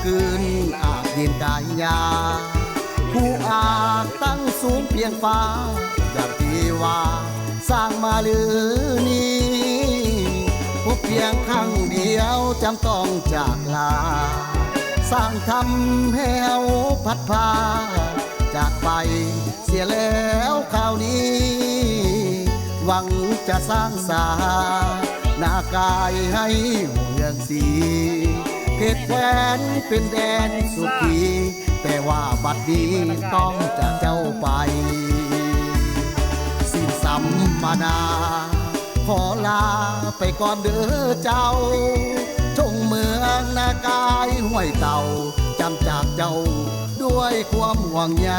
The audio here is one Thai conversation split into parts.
คืนอาจยืนกายยาผู้อาจตั้งสูงเพียงฟ้าอย่างที่ว่าสร้างมาหรือนี้พบเพียงครั้งเดียวจำต้องจากลาสร้างทำให้เฮาพัดพาจากไปเสียแล้วคราวนี้หวังจะสร้างสาหน้ากายให้เมืองสีเขตแคว้นเป็นแดนสุขีแต่ว่าบัดนี้ต้องจากเจ้าไปสิ้นสัมมานาขอลาไปก่อนเด้อเจ้าจงเมืองนากายห้วยเต่าจำจากเจ้าด้วยความห่วงใย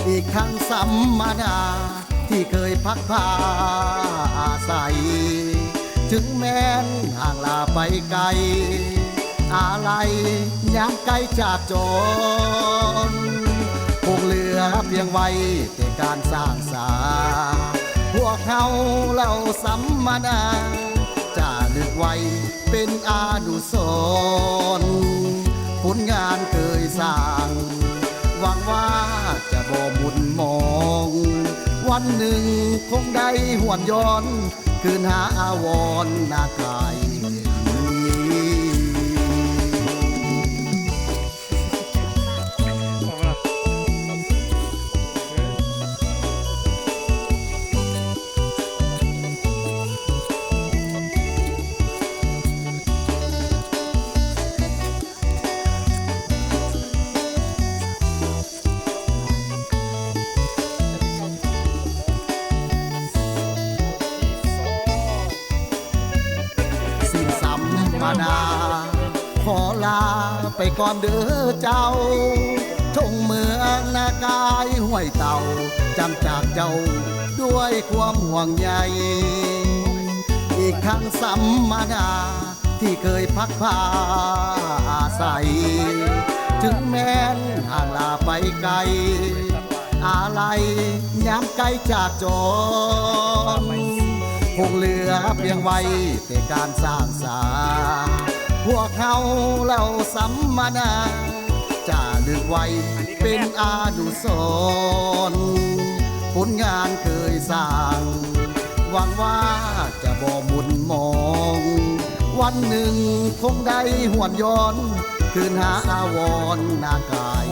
อีกครั้งสัมมานาที่เคยพักผ้าอาศัยถึงแม้นห่างลาไปไกลอะไรย้ำไกลจากจนคงเหลือเพียงไว้แต่การสร้างสาพวกเขาเล่าสัมมานาจะนึกไว้เป็นอานุสรณ์ผลงานเคยสร้างหวังว่าจะบ่หมุนมองวันหนึ่งคงได้หวนย้อนคืนหาอาวรณ์นากายมานาขอลาไปก่อนเด้อเจ้าทงเมืองนากายห้วยเต่าจำจากเจ้าด้วยความห่วงใยอีกครั้งสัมมานาที่เคยพักผ้าอาศัยถึงแม้นห่างลาไปไกลอะไรย้ำไกลจากจนคงเหลือเพียงไว้แต่การสร้างสาพวกเขาเล่าสัมมานาจะนึกไว้เป็นอานุสรณ์ผลงานเคยสร้างหวังว่าจะบ่หมุนมองวันหนึ่งคงได้หวนย้อนคืนหาอาวรณ์นากาย